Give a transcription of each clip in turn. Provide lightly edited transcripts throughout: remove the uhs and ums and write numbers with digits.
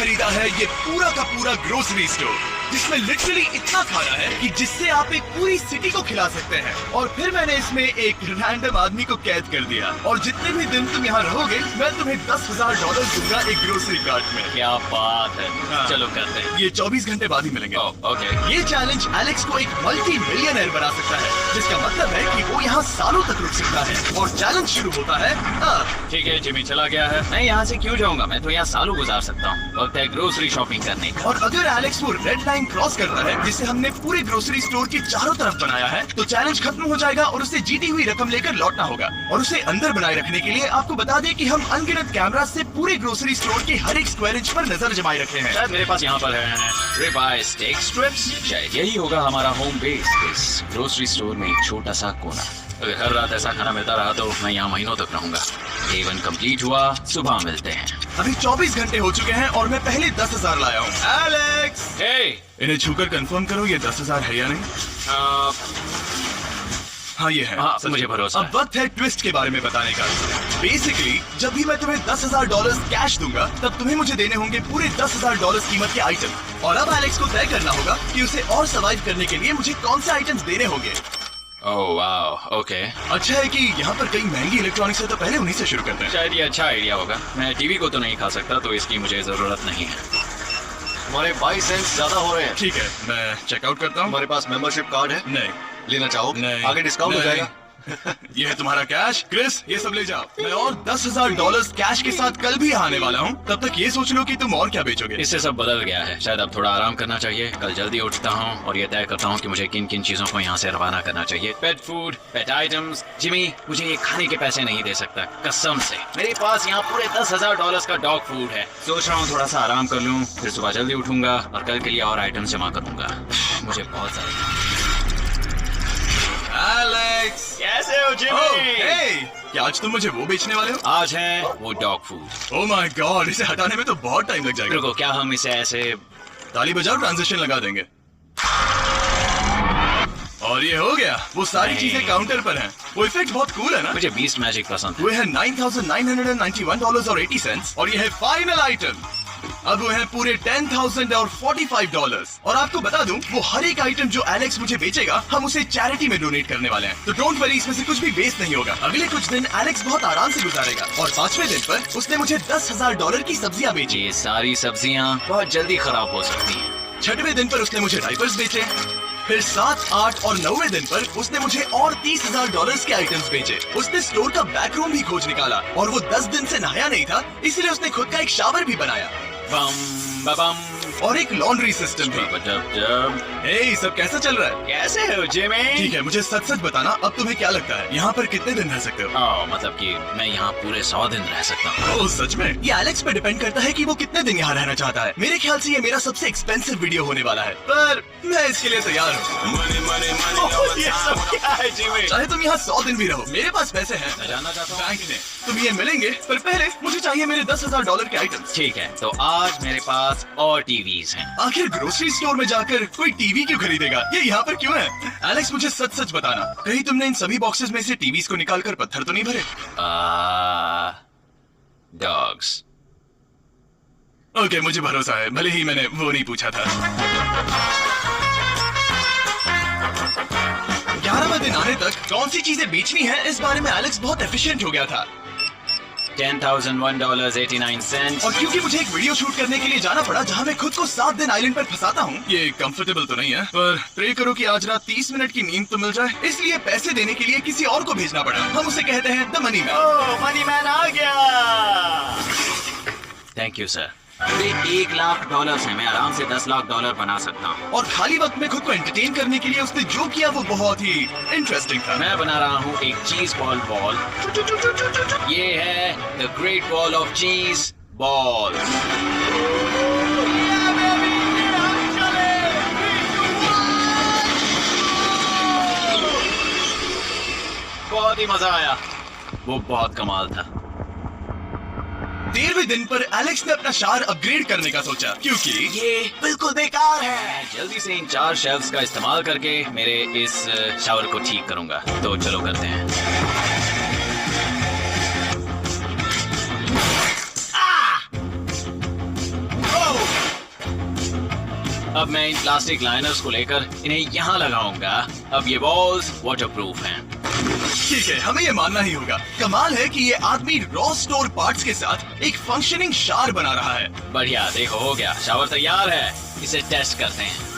खरीदा है ये पूरा का पूरा ग्रोसरी स्टोर, जिसमें लिटरली इतना खाना है कि जिससे आप एक पूरी सिटी को खिला सकते हैं। और फिर मैंने इसमें एक रैंडम आदमी को कैद कर दिया, और जितने भी दिन तुम यहाँ रहोगे मैं तुम्हें $10,000 दूंगा एक ग्रोसरी कार्ट में। क्या बात है। हाँ। चलो करते हैं। ये 24 घंटे बाद ही मिलेंगे। ओके। ये चैलेंज एलेक्स को एक मल्टी मिलियनर बना सकता है, जिसका मतलब है कि वो यहाँ सालों तक रुक सकता है। और चैलेंज शुरू होता है अब। ठीक है, जिमी चला गया है। मैं यहाँ से क्यों जाऊँगा, मैं तो यहाँ सालों गुजार सकता हूँ। वक्त है ग्रोसरी शॉपिंग करने का। और अगर एलेक्स वो रेड लाइन क्रॉस करता है, जिसे हमने पूरे ग्रोसरी स्टोर के चारों तरफ बनाया है, तो चैलेंज खत्म हो जाएगा और उसे जीती हुई रकम लेकर लौटना होगा। और उसे अंदर बनाए रखने के लिए आपको बता दें कि हम अनगिनत कैमरा से पूरे ग्रोसरी स्टोर के हर एक स्क्वायर इंच पर नजर जमाए रखे हैं। शायद मेरे पास यहाँ पर है रिबाई स्टेक स्ट्रिप्स। शायद यही होगा हमारा होम बेस, इस ग्रोसरी स्टोर में एक छोटा सा कोना। अगर हर रात ऐसा खाना मिलता रहा तो मैं यहाँ महीनों तक रहूंगा। डे 1 कंप्लीट हुआ, सुबह मिलते हैं। अभी 24 घंटे हो चुके हैं और मैं पहले 10,000 लाया हूँ। एलेक्स, हे, इन्हें छूकर कंफर्म करो ये 10,000 है या नहीं। हाँ ये है। हाँ, मुझे भरोसा अब वक्त है ट्विस्ट के बारे में बताने का। बेसिकली जब भी मैं तुम्हें $10,000 कैश दूंगा, तब तुम्हें मुझे देने होंगे पूरे $10,000 कीमत के आइटम। और अब एलेक्स को तय करना होगा कि उसे और सर्वाइव करने के लिए मुझे कौन से आइटम्स देने होंगे। ओह वाह, ओके। अच्छा है कि यहाँ पर कई महंगी इलेक्ट्रॉनिक्स है, तो पहले उन्हीं से शुरू करते हैं। शायद ये अच्छा आइडिया होगा। मैं टीवी को तो नहीं खा सकता, तो इसकी मुझे जरूरत नहीं है। हमारे 22 सेंट्स ज्यादा हो रहे हैं। ठीक है, मैं चेकआउट करता हूँ। हमारे पास मेंबरशिप कार्ड है, नहीं लेना चाहो? नहीं, आगे डिस्काउंट हो नहीं। जाएगा। ये है तुम्हारा कैश। क्रिस, ये सब ले जाओ। मैं और $10,000 कैश के साथ कल भी आने वाला हूँ। तब तक ये सोच लो कि तुम और क्या बेचोगे। इससे सब बदल गया है। शायद अब थोड़ा आराम करना चाहिए। कल जल्दी उठता हूँ और ये तय करता हूँ कि मुझे किन किन चीजों को यहाँ से रवाना करना चाहिए। पेट फूड, पेट आइटम्स। जिमी मुझे ये खाने के पैसे नहीं दे सकता, कसम से। मेरे पास यहाँ पूरे $10,000 का डॉग फूड है। सोच रहा हूँ थोड़ा सा आराम कर लूँ, फिर सुबह जल्दी उठूंगा और कल के लिए और आइटम्स जमा करूंगा। मुझे बहुत ज्यादा। एलेक्स, कैसे हो क्या आज तुम मुझे वो बेचने वाले हो? आज है वो dog food. Oh my God, इसे हटाने में तो बहुत टाइम लग जाएगा। रुको, क्या हम इसे ऐसे ताली बजाओ, ट्रांजिशन लगा देंगे। और ये हो गया। वो सारी नहीं। चीजें काउंटर पर हैं। वो इफेक्ट बहुत कूल है ना। मुझे बीस्ट मैजिक पसंद है। वो है $9,991.80 और ये है फाइनल आइटम। अब वो है पूरे $10,045 और आपको बता दूं, वो हर एक आइटम जो एलेक्स मुझे बेचेगा, हम उसे चैरिटी में डोनेट करने वाले हैं। तो डोंट वरी, इसमें से कुछ भी वेस्ट नहीं होगा। अगले कुछ दिन एलेक्स बहुत आराम से गुजारेगा और 5वें दिन पर उसने मुझे $10,000 की सब्जियां बेची। ये सारी सब्जियां बहुत जल्दी खराब हो सकती हैं। 6वें दिन पर उसने मुझे डायपर्स बेचे। फिर 7, 8 और 9वें दिन पर उसने मुझे और $30,000 के आइटम्स बेचे। उसने स्टोर का बैकरूम भी खोज निकाला और वो 10 दिन से नहाया नहीं था, इसलिए उसने खुद का एक शावर भी बनाया बम बम और एक लॉन्ड्री सिस्टम भी। हे, सब कैसा चल रहा है? कैसे हो जिमी? ठीक है, मुझे सच सच बताना, अब तुम्हें क्या लगता है यहाँ पर कितने दिन रह सकते हो? मतलब कि मैं यहाँ पूरे 100 दिन रह सकता हूँ। ओह सच में? ये एलेक्स पे डिपेंड करता है कि वो कितने दिन यहाँ रहना चाहता है। मेरे ख्याल से ये मेरा सबसे एक्सपेंसिव वीडियो होने वाला है, पर मैं इसके लिए तैयार हूँ। ये सब क्या है जिमी? चाहे तुम यहाँ 100 दिन भी रहो, मेरे पास पैसे हैं। मैं जानना चाहता हूँ। बैंक में तुम ये मिलेंगे, पर पहले मुझे चाहिए मेरे $10,000 के आइटम्स। ठीक है, तो आज मेरे पास और टीवीज हैं। आखिर ग्रोसरी स्टोर में जाकर कोई टीवी क्यों खरीदेगा? ये यहाँ पर क्यों है? एलेक्स, मुझे सच सच बताना, कहीं तुमने इन सभी बॉक्सेस में से टीवीज को निकालकर पत्थर तो नहीं भरे? डॉग्स। ओके, मुझे भरोसा है, भले ही मैंने वो नहीं पूछा था। 11वें दिन आने तक कौन सी चीजें बेचनी है, इस बारे में एलेक्स बहुत एफिशिएंट हो गया था। $10,001.89। और क्योंकि मुझे एक वीडियो शूट करने के लिए जाना पड़ा जहां मैं खुद को 7 दिन आइलैंड पर फंसाता हूँ, ये कंफर्टेबल तो नहीं है, पर प्रे करो कि आज रात 30 मिनट की नींद तो मिल जाए। इसलिए पैसे देने के लिए किसी और को भेजना पड़ा। हम उसे कहते हैं the money man. Oh, money man आ गया। Thank you sir. पूरे $1 लाख है। मैं आराम से $10 लाख बना सकता हूँ। और खाली वक्त में खुद को एंटरटेन करने के लिए उसने जो किया वो बहुत ही इंटरेस्टिंग था। मैं बना रहा हूँ एक चीज बॉल। ये है the great ball of cheese ball. बहुत ही मजा आया, वो बहुत कमाल था। 13वें दिन पर एलेक्स ने अपना शावर अपग्रेड करने का सोचा, क्योंकि ये बिल्कुल बेकार है। मैं जल्दी से इन 4 शेल्फ्स का इस्तेमाल करके मेरे इस शावर को ठीक करूंगा। तो चलो करते हैं। अब मैं इन प्लास्टिक लाइनर्स को लेकर इन्हें यहाँ लगाऊंगा। अब ये बॉल्स वाटरप्रूफ हैं। ठीक है, हमें ये मानना ही होगा। कमाल है कि ये आदमी रॉ स्टोर पार्ट्स के साथ एक फंक्शनिंग शावर बना रहा है। बढ़िया, देखो हो गया, शावर तैयार है। इसे टेस्ट करते हैं।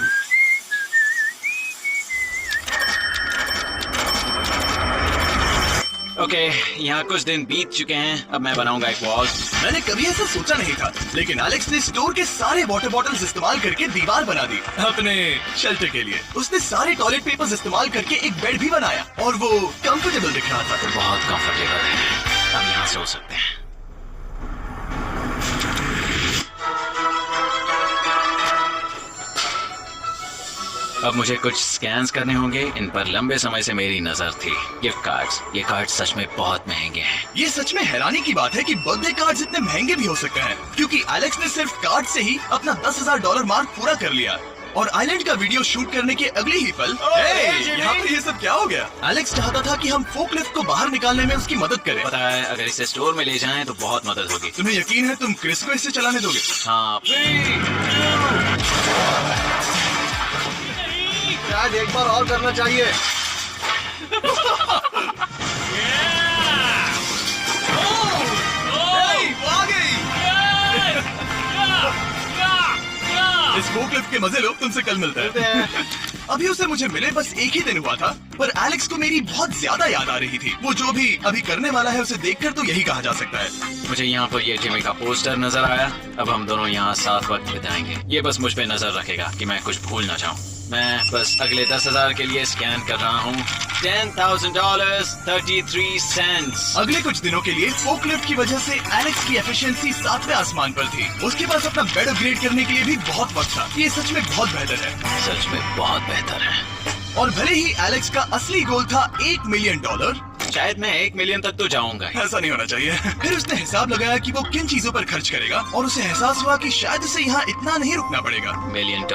ओके, यहाँ कुछ दिन बीत चुके हैं। अब मैं बनाऊंगा एक वॉल। मैंने कभी ऐसा सोचा नहीं था, लेकिन एलेक्स ने स्टोर के सारे वाटर बॉटल्स इस्तेमाल करके दीवार बना दी अपने शेल्टर के लिए। उसने सारे टॉयलेट पेपर्स इस्तेमाल करके एक बेड भी बनाया और वो कंफर्टेबल दिख रहा था। बहुत कंफर्टेबल है। हम यहाँ सो सकते हैं। अब मुझे कुछ स्कैन्स करने होंगे। इन पर लंबे समय से मेरी नजर थी। गिफ्ट कार्ड्स, ये कार्ड सच में बहुत महंगे हैं। ये सच में हैरानी की बात है कि बर्थडे कार्ड्स इतने महंगे भी हो सकते हैं, क्योंकि एलेक्स ने सिर्फ कार्ड से ही अपना $10,000 मार्क पूरा कर लिया। और आइलैंड का वीडियो शूट करने के अगले ही पल यहाँ पे ये सब क्या हो गया? एलेक्स चाहता था कि हम फोकलिफ्ट को बाहर निकालने में उसकी मदद करें। पता है, अगर इसे स्टोर में ले जाएं तो बहुत मदद होगी। तुम्हें यकीन है तुम क्रिस को इसे चलाने दोगे? हाँ। शायद एक बार और करना चाहिए। इस फोकलिफ्ट के मजे लो, तुमसे कल मिलते हैं। अभी उसे मुझे मिले बस एक ही दिन हुआ था, पर एलेक्स को मेरी बहुत ज्यादा याद आ रही थी। वो जो भी अभी करने वाला है उसे देखकर तो यही कहा जा सकता है। मुझे यहाँ पर ये जिमी का पोस्टर नजर आया। अब हम दोनों यहाँ साथ वक्त बिताएंगे। ये बस मुझ पे नजर रखेगा कि मैं कुछ भूल ना जाऊँ। मैं बस अगले 10,000 के लिए स्कैन कर रहा हूँ। $10,000 33 सेंट्स। अगले कुछ दिनों के लिए फोकलिफ्ट की वजह से एलेक्स की एफिशिएंसी 7वें आसमान पर थी। उसके पास अपना बेड अपग्रेड करने के लिए भी बहुत वक्त था। ये सच में बहुत बेहतर है। सच में बहुत बेहतर है। और भले ही एलेक्स का असली गोल था $1 मिलियन, शायद मैं 1 मिलियन तक तो जाऊंगा ही। ऐसा नहीं होना चाहिए। फिर उसने हिसाब लगाया कि वो किन चीजों पर खर्च करेगा और उसे एहसास हुआ कि शायद उसे यहाँ इतना नहीं रुकना पड़ेगा। $1 मिलियन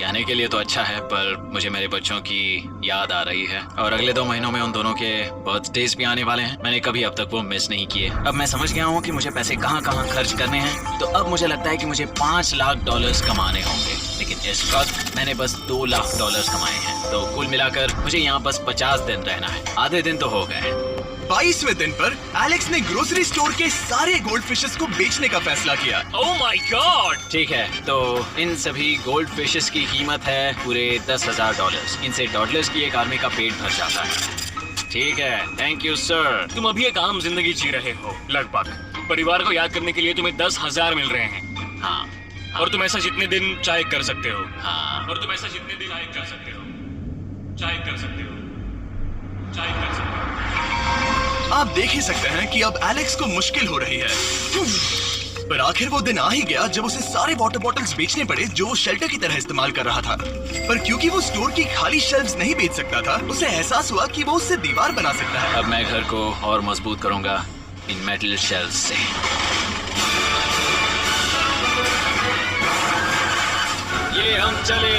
कहने के लिए तो अच्छा है, पर मुझे मेरे बच्चों की याद आ रही है और अगले 2 महीनों में उन दोनों के बर्थडेज भी आने वाले हैं। मैंने कभी अब तक वो मिस नहीं किए। अब मैं समझ गया हूँ कि मुझे पैसे कहाँ कहाँ खर्च करने हैं। तो अब मुझे लगता है कि मुझे $5 लाख कमाने होंगे, लेकिन इस वक्त मैंने बस $2 लाख कमाए हैं। तो कुल मिलाकर मुझे यहाँ बस 50 दिन रहना है। आधे दिन तो हो गए। 22वें दिन पर एलेक्स ने ग्रोसरी स्टोर के सारे गोल्ड फिशेस को बेचने का फैसला किया। Oh my God! ठीक है, तो इन सभी गोल्ड फिशेस की कीमत है पूरे $10,000। इनसे डॉलर्स की एक आर्मी का पेट भर जाता है। ठीक है, थैंक यू सर। तुम अभी एक आम जिंदगी जी रहे हो लगभग। परिवार को याद करने के लिए तुम्हें 10,000 मिल रहे हैं। हाँ, और तुम ऐसा जितने दिन चाहे कर सकते हो। हाँ। और तुम ऐसा जितने दिन चाहे कर सकते हो। चाहे कर सकते हो। चाहे कर सकते हो। आप देख ही सकते हैं कि अब एलेक्स को मुश्किल हो रही है। पर आखिर वो दिन आ ही गया जब उसे सारे वाटर बॉटल्स बेचने पड़े जो वो शेल्टर की तरह इस्तेमाल कर रहा था। पर क्योंकि वो स्टोर की खाली शेल्फ्स नहीं बेच सकता था, उसे एहसास हुआ कि वो उससे दीवार बना सकता है। अब मैं घर को और मजबूत करूंगा इन मेटल शेल्फ्स से। ये हम चले।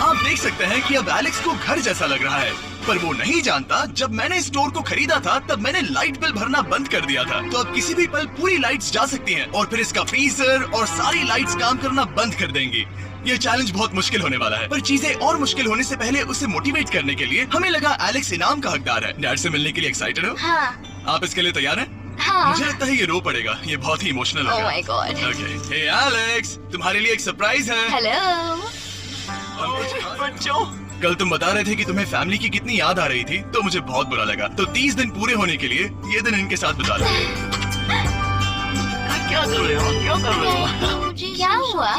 आप देख सकते हैं कि अब एलेक्स को घर जैसा लग रहा है, पर वो नहीं जानता जब मैंने स्टोर को खरीदा था तब मैंने लाइट बिल भरना बंद कर दिया था। तो अब किसी भी पल पूरी लाइट्स जा सकती हैं और फिर इसका फ्रीजर और सारी लाइट्स काम करना बंद कर देंगी। ये चैलेंज बहुत मुश्किल होने वाला है, पर चीजें और मुश्किल होने से पहले उसे मोटिवेट करने के लिए हमें लगा एलेक्स इनाम का हकदार है। डैड से मिलने के लिए एक्साइटेड हो? हाँ। आप इसके लिए तैयार हैं? हाँ। मुझे लगता है ये रो पड़ेगा। ये बहुत ही इमोशनल Oh होगा। my God. Okay. Hey Alex, तुम्हारे लिए एक सरप्राइज है। हेलो। बच्चों, कल तुम बता रहे थे कि तुम्हें फैमिली की कितनी याद आ रही थी, तो मुझे बहुत बुरा लगा। तो 30 दिन पूरे होने के लिए ये दिन इनके साथ बिता लो। क्या कर रहे हो? क्या कर रहे हो? मुझे क्या हुआ?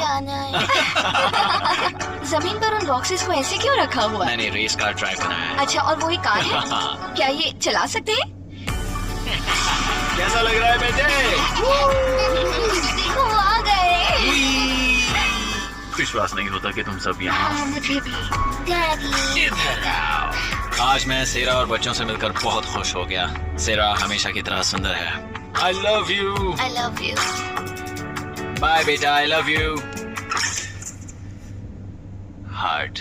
जमीन पर उन बॉक्सेस को ऐसे क्यों रखा हुआ है? मैंने रेस कार ट्राई बनाया है। अच्छा, और वो एक कार है? हाँ। क्या ये चला सकते हैं? कैसा लग रहा है बेटे? देखो, वो आ गए। विश्वास नहीं होता कि तुम सब यहाँ। हाँ, मुझे भी। डैडी। इधर आओ। आज मैं सेरा और बच्चों से मिलकर बहुत खुश हो गया। सेरा हमेशा की तरह सुंदर है। I love you. I love you. Bye बेटा, I love you. Heart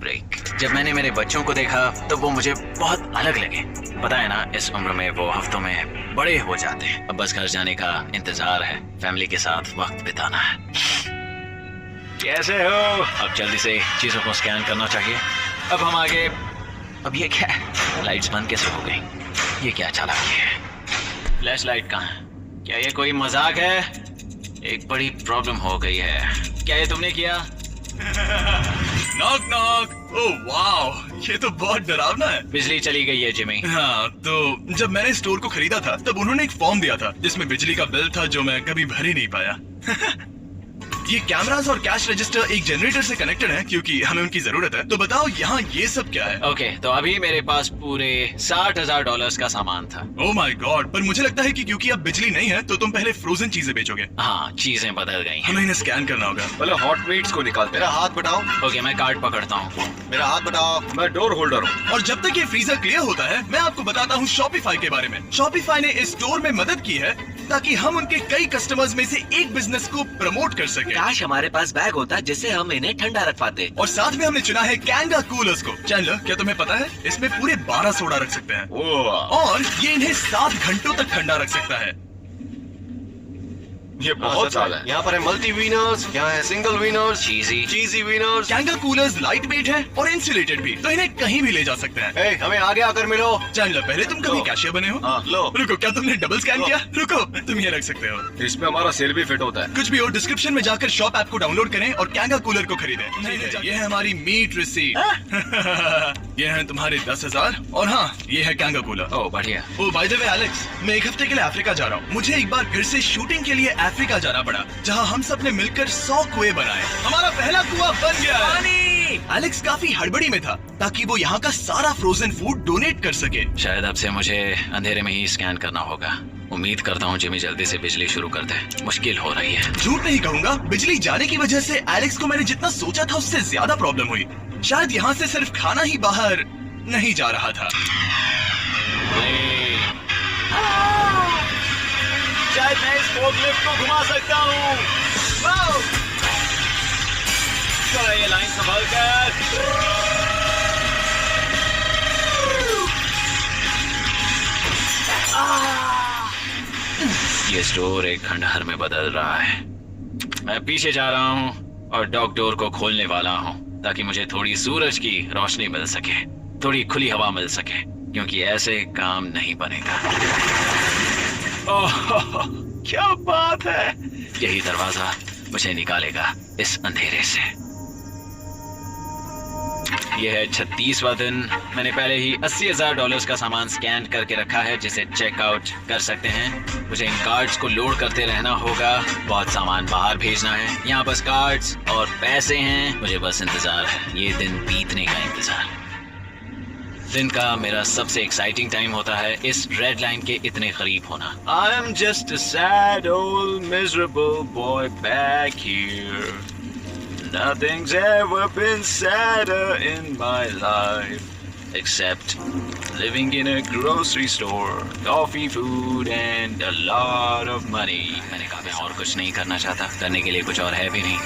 break. जब मैंने मेरे बच्चों को देखा तो वो मुझे बहुत अलग लगे। पता है ना, इस उम्र में वो हफ्तों में बड़े हो जाते हैं। अब बस घर जाने का इंतजार है, फैमिली के साथ वक्त बिताना है। कैसे हो? अब जल्दी से चीजों को स्कैन करना चाहिए। अब हम आगे। अब ये क्या है? लाइट्स बंद कैसे हो गई? ये क्या चालाकी है? फ्लैश लाइट कहाँ है? क्या ये कोई मजाक है? एक बड़ी प्रॉब्लम हो गई है। क्या ये तुमने किया? Knock knock. ओह वाओ, ये तो बहुत डरावना है। बिजली चली गई है जिमी। हाँ, तो जब मैंने स्टोर को खरीदा था तब उन्होंने एक फॉर्म दिया था जिसमें बिजली का बिल था जो मैं कभी भर ही नहीं पाया। ये कैमरास और कैश रजिस्टर एक जनरेटर से कनेक्टेड है क्योंकि हमें उनकी जरूरत है। तो बताओ यहाँ ये सब क्या है? ओके, तो अभी मेरे पास पूरे $60,000 का सामान था। ओह माय गॉड, पर मुझे लगता है कि क्योंकि अब बिजली नहीं है तो तुम पहले फ्रोजन चीजें बेचोगे। हाँ, चीजें बदल गई हैं। हमें इन्हें स्कैन करना होगा। पहले हॉट मीट्स को निकालते मेरा हैं। हाथ बढ़ाओ, ओके, मैं कार्ड पकड़ता हूँ। मेरा हाथ बढ़ाओ। मैं डोर होल्डर हूँ। और जब तक ये फ्रीजर क्लियर होता है मैं आपको बताता हूँ शॉपिफाई के बारे में। शॉपिफाई ने इस स्टोर में मदद की है ताकि हम उनके कई कस्टमर्स में से एक बिजनेस को प्रमोट कर सके। काश हमारे पास बैग होता जिससे हम इन्हें ठंडा रख पाते। और साथ में हमने चुना है कैंगा कूलर्स को। चैंडलर, क्या तुम्हें पता है इसमें पूरे 12 सोडा रख सकते हैं ओह, और ये इन्हें 7 घंटों तक ठंडा रख सकता है। ये बहुत ज्यादा है। यहाँ पर है मल्टी विनर्स, यहाँ है single winners, cheesy. Cheesy winners. Kanga coolers light weight है और इंसुलेटेड भी, तो इन्हें कहीं भी ले जा सकते हैं। ए, हमें आगे आकर मिलो। चैंडलर, पहले तुम कभी लो। कैशियर बने हो? हाँ, लो। रुको, क्या तुमने डबल स्कैन लो। किया? रुको, तुम ये रख सकते हो। इसमें हमारा सेल भी फिट होता है। कुछ भी हो, डिस्क्रिप्शन में जाकर शॉप ऐप को डाउनलोड करें और कैंगा कूलर को खरीदें। ये है हमारी मीट रिसीट। ये है तुम्हारे 10,000 और हाँ, ये है कैंगा कूलर। ओह, बढ़िया। ओ बाय द वे एलेक्स, मैं एक हफ्ते के लिए अफ्रीका जा रहा हूँ। मुझे एक बार फिर से शूटिंग के लिए अफ्रीका जाना पड़ा, जहाँ हम सब ने मिलकर 100 कुएं बनाए। हमारा पहला कुआं बन गया है। एलेक्स काफी हड़बड़ी में था ताकि वो यहाँ का सारा फ्रोजन फूड डोनेट कर सके। शायद अब से मुझे अंधेरे में ही स्कैन करना होगा। उम्मीद करता हूँ जिमी जल्दी से बिजली शुरू कर दे। मुश्किल हो रही है। झूठ नहीं कहूंगा, बिजली जाने की वजह से एलेक्स को मैंने जितना सोचा था उससे ज्यादा प्रॉब्लम हुई। शायद यहाँ से सिर्फ खाना ही बाहर नहीं जा रहा था। शायद मैं इस फोर्कलिफ्ट को घुमा सकता हूँ। चलो, ये लाइन संभाल कर। ये स्टोर एक खंडहर में बदल रहा है। मैं पीछे जा रहा हूँ और डॉक डोर को खोलने वाला हूँ ताकि मुझे थोड़ी सूरज की रोशनी मिल सके, थोड़ी खुली हवा मिल सके, क्योंकि ऐसे काम नहीं बनेगा। ओह, क्या बात है! यही दरवाजा मुझे निकालेगा इस अंधेरे से। यह है 36वां दिन। मैंने पहले ही $80,000 का सामान स्कैन करके रखा है जिसे चेकआउट कर सकते हैं। मुझे इन कार्ड्स को लोड करते रहना होगा। बहुत सामान बाहर भेजना है। यहाँ बस कार्ड्स और पैसे हैं। मुझे बस इंतजार है, ये दिन बीतने का इंतजार। दिन का मेरा सबसे एक्साइटिंग टाइम होता है इस रेड लाइन के इतने करीब होना। I am just a sad old miserable boy back here. Nothing's ever been sadder in my life except living in a grocery store, coffee, food and a lot of money. मैंने कहा मैं और कुछ नहीं करना चाहता, करने के लिए कुछ और है भी नहीं।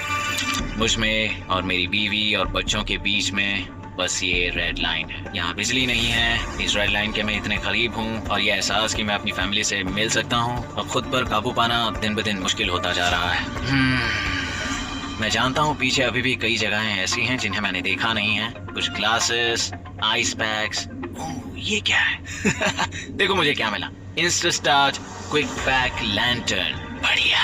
मुझ में और मेरी बीवी और बच्चों के बीच में बस ये रेड लाइन है। यहाँ बिजली नहीं है। इस रेड लाइन के मैं इतने करीब हूँ और ये एहसास कि मैं अपनी फैमिली से मिल सकता हूँ और खुद पर काबू पाना दिन ब दिन मुश्किल होता जा रहा है। मैं जानता हूँ पीछे अभी भी कई जगहें ऐसी हैं जिन्हें मैंने देखा नहीं है। कुछ ग्लासेस, आइस पैक्स। ये क्या है? देखो मुझे क्या मिला। इंस्टास्टार्ट क्विक पैक लैंटर्न। बढ़िया।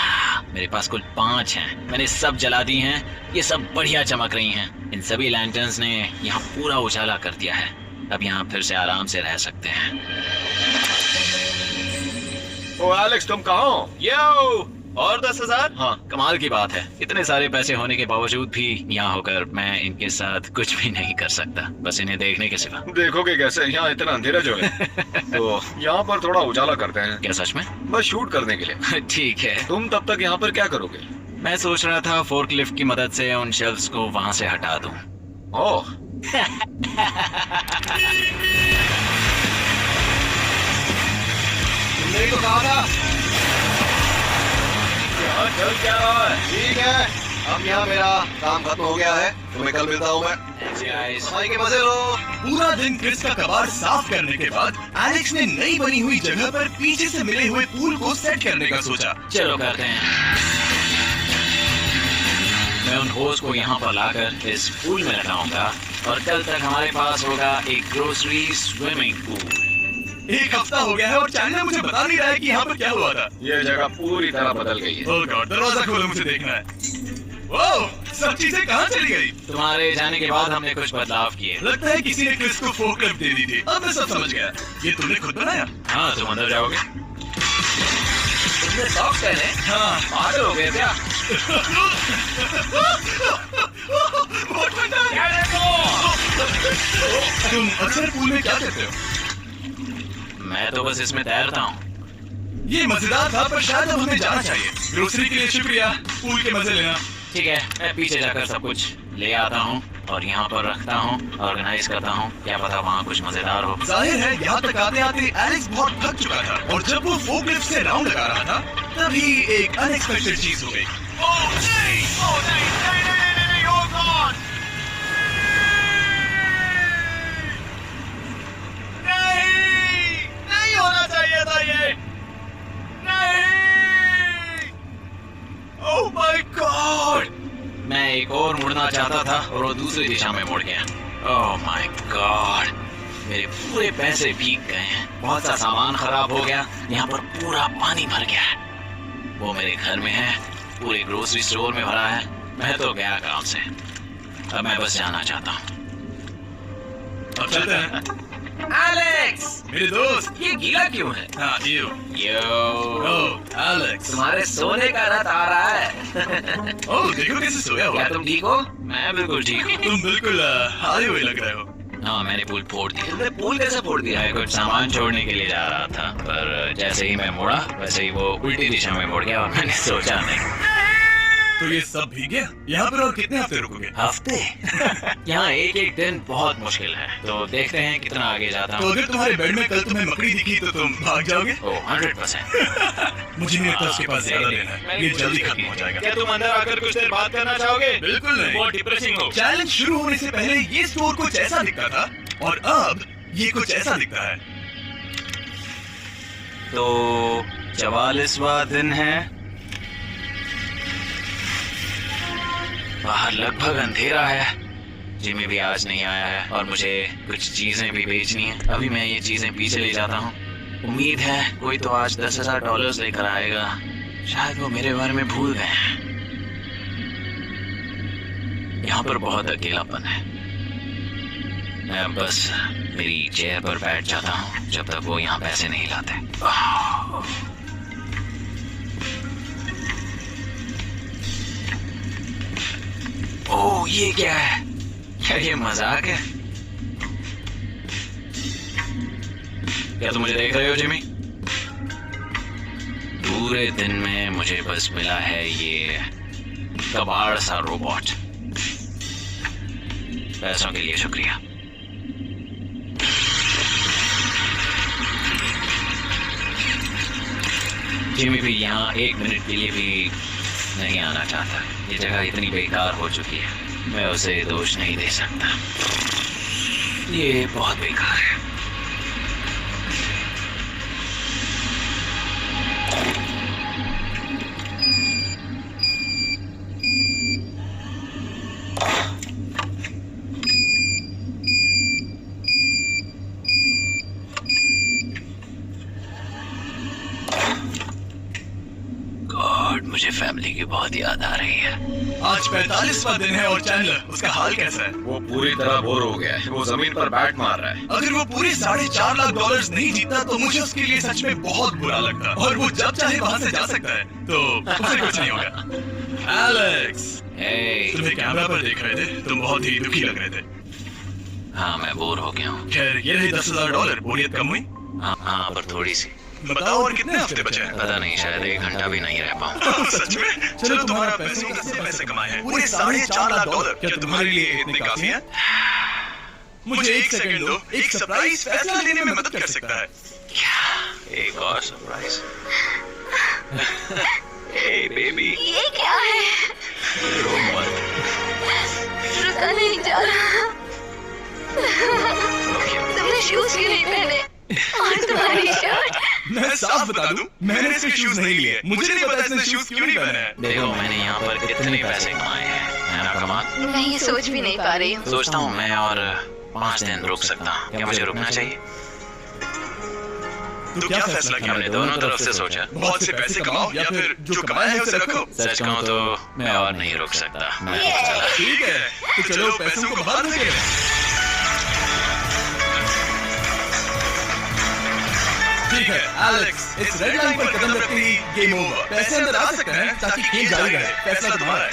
मेरे पास कुल 5 हैं। मैंने सब जला दी हैं। ये सब बढ़िया चमक रही हैं। इन सभी लैंटर्न्स ने यहाँ पूरा उजाला कर दिया है। अब यहाँ फिर से आराम से रह सकते हैं। ओ एलेक्स, तुम कहाँ हो? यो, और 10,000? हाँ। कमाल की बात है। इतने सारे पैसे होने के बावजूद भी यहाँ होकर मैं इनके साथ कुछ भी नहीं कर सकता, बस इन्हें देखने के सिवा। देखोगे कैसे? यहाँ इतना अंधेरा जो है। तो यहाँ पर थोड़ा उजाला करते हैं। क्या सच में? बस शूट करने के लिए। ठीक है। तुम तब तक यहाँ पर क्या करोगे? मैं सोच रहा था फोर्कलिफ्ट की मदद से उन शेल्फ्स को वहाँ से हटा दूं। ओह, तुमने तो कहा था। यहाँ चल क्या रहा है? ठीक है, अब यहाँ मेरा काम खत्म हो गया है, तुम्हें कल मिलता हूँ मैं। सफाई के मजे लो। पूरा दिन क्रिस का कबाड़ साफ करने के बाद एलेक्स ने नई बनी हुई जगह पर पीछे से मिले हुए पूल को सेट करने का सोचा। चलो करते हैं। मैं उन होस को यहाँ पर लाकर इस पूल में लगाऊंगा और कल तक हमारे पास होगा एक ग्रोसरी स्विमिंग पूल। एक हफ्ता हो गया है और चैनल मुझे बता नहीं रहा है कि यहाँ पर क्या हुआ था। ये जगह पूरी तरह बदल गई है। ओह गॉड, दरवाजा खोलो, मुझे देखना है। ओह, सब चीजें कहाँ चली गई? तुम्हारे जाने के बाद हमने कुछ बदलाव किए। लगता है किसी ने क्रिस को फोकलिफ्ट दे दी थी। अब मैं सब समझ गया। ये तुमने खुद बनाया? हाँ, तुम अंदर जाओगे? तुमने सॉक्स पहने? हाँ। पागल हो गए क्या? बहुत ठंडा है। तुम अक्सर पूल में क्या करते हो? मैं तो बस इसमें तैरता हूँ। ये मजेदार था, पर शायद अब हमें जाना चाहिए। ग्रोसरी के लिए शुक्रिया, पूल के मजे लेना। ठीक है, मैं पीछे जाकर सब कुछ ले आता हूँ और यहाँ पर रखता हूँ, ऑर्गेनाइज करता हूँ। क्या पता वहाँ कुछ मजेदार हो। जाहिर है यहाँ तक आते आते एलेक्स बहुत थक चुका था और जब वो फोकलिफ्ट से राउंड लगा रहा था तभी एक अनएक्सपेक्टेड चीज हो गई। नहीं होना चाहिए था ये। Oh my God! मैं एक और मुड़ना चाहता था और वो दूसरी दिशा में मुड़ गया। ओह माय गॉड, मेरे पूरे पैसे भीग गए हैं। बहुत सा सामान खराब हो गया। यहाँ पर पूरा पानी भर गया है। वो मेरे घर में है, पूरे ग्रोसरी स्टोर में भरा है। मैं तो गया काम से। अब मैं बस जाना चाहता हूँ। अब चलते हैं। एलेक्स, मेरे दोस्त। ये गीला क्यों है? हाँ, यो। ओह, एलेक्स। तुम्हारे सोने का रथ आ रहा है। ओह, देखो कैसे सोया हुआ क्या है। तुम ठीक हो? मैं बिल्कुल ठीक हूँ। तुम बिल्कुल हारे हुए लग रहे हो। हाँ, मैंने पुल फोड़ दिया। तुमने पूल कैसे फोड़ दिया? मैं कुछ सामान छोड़ने के लिए जा रहा था, पर जैसे ही मैं मुड़ा वैसे ही वो उल्टी दिशा में मुड़ गया और मैंने सोचा नहीं। तो ये सब भीग गया। यहाँ पर और कितने हफ्ते रुकोगे? हफ्ते? यहाँ एक एक दिन बहुत मुश्किल है, तो देखते हैं कितना आगे जाता तो हूँ। अगर तुम्हारे बेड में कल तुम्हें मकड़ी दिखी तो तुम भाग जाओगे? ओह, 100%। मुझे नहीं लगता उसके पास ज्यादा देना है। ये जल्दी खत्म हो जाएगा। क्या तुम अंदर आकर कुछ देर बात करना चाहोगे? बिल्कुल नहीं। बहुत डिप्रेसिंग हो। चैलेंज शुरू होने से पहले ये स्टोर कुछ ऐसा दिखता था और अब ये कुछ ऐसा दिखता है। तो 44वां दिन है। बाहर लगभग अंधेरा है। जिमी भी आज नहीं आया है और मुझे कुछ चीजें भी बेचनी है। अभी मैं ये चीजें पीछे ले जाता हूँ। उम्मीद है कोई तो आज $10,000 लेकर आएगा। शायद वो मेरे बारे में भूल गए हैं। यहाँ पर बहुत अकेलापन है। मैं बस मेरी चेयर पर बैठ जाता हूँ जब तक वो यहाँ पैसे नहीं लाते। ओह, ये क्या है? क्या ये मजाक है? क्या तुम मुझे देख रहे हो जिमी? पूरे दिन में मुझे बस मिला है ये कबाड़ सा रोबोट। पैसों के लिए शुक्रिया। जिमी भी यहाँ 1 मिनट के लिए भी नहीं आना चाहता। ये जगह इतनी बेकार हो चुकी है, मैं उसे दोष नहीं दे सकता। ये बहुत बेकार है। मुझे फैमिली की बहुत याद आ रही है। आज 45वां दिन है और चैनलर, उसका हाल कैसा है? वो पूरी तरह बोर हो गया है। वो जमीन पर बैट मार रहा है। अगर वो पूरे $4.5 लाख नहीं जीता तो मुझे उसके लिए सच में बहुत बुरा लगता। और वो जब चाहे वहाँ से जा सकता है, तो उसे कुछ नहीं होगा। एलेक्स, तुम्हें कैमरा पर देख रहे थे, तुम बहुत ही दुखी लग रहे थे। हाँ, मैं बोर हो गया हूँ। खैर, ये रही $10,000। बोरियत कम हुई? हाँ, पर थोड़ी सी। बताओ और कितने हफ्ते बचे हैं? पता नहीं, शायद 1 घंटा भी नहीं रह पाऊँ। सच में? चलो, तुम्हारा पैसे कमाए हैं पूरे $4.5 लाख। क्या तुम्हारे लिए इतने काफी हैं? मुझे 1 सेकंड दो। एक सरप्राइज फैसला लेने में मदद कर सकता है। क्या? एक और सरप्राइज? Hey baby. ये क्या है? रोमांस। पता नहीं चला। तुमने शूज क्यों नहीं पहने? और तुम्हारी शर्ट? मैं साफ बता दूं, मैंने इसके शूज नहीं लिए। मुझे नहीं पता इसने शूज क्यों नहीं पहने हैं। देखो मैंने यहाँ पर कितने पैसे कमाए हैं, है ना कमाल? मैं ये सोच भी नहीं पा रही हूँ। सोचता हूँ मैं और 5 दिन रुक सकता हूँ। क्या मुझे रुकना चाहिए? तो क्या फैसला किया? हमने दोनों तरफ से सोचा। बहुत से पैसे कमाओ या फिर जो कमाया है उसे रखो। सच कहूँ तो मैं और नहीं रुक सकता। मैं चला। ठीक है, तो चलो पैसों को बाहर निकले। ठीक है एलेक्स, इस रेड लाइन पर कदम रखते ही गेम ओवर। पैसे अंदर आ सकते हैं ताकि खेल जारी रहे। फैसला तुम्हारा है।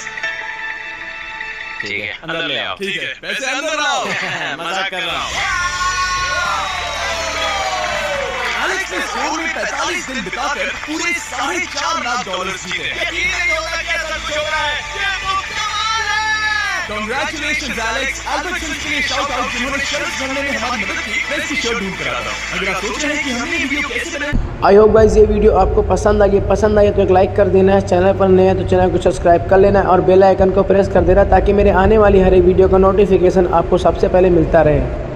ठीक है अंदर ले आओ। ठीक है, पैसे अंदर लाओ। मजाक कर रहा हूँ। एलेक्स ने स्कोर में 45 दिन बिताकर पूरे $4.5 लाख जीते। यकीन नहीं होगा कि ऐसा कुछ हो रहा है। ये तो कमाल है। Congratulations Alex. एल्बर्ट्सन्स के लिए शाउट आउट जिन्होंने शर्ट्स बनने में हमारी मदद की। मैं इसकी शर्ट ढूंढ कर आता हूँ। अगर आप सोच रहे हैं कि हमने ये वीडियो कैसे बनाया, आई होप गाइस ये वीडियो आपको पसंद आई तो एक लाइक कर देना है। चैनल पर नए हैं तो चैनल को सब्सक्राइब कर लेना है और बेल आइकन को प्रेस कर देना ताकि मेरे आने वाली हर एक वीडियो का नोटिफिकेशन आपको सबसे पहले मिलता रहे।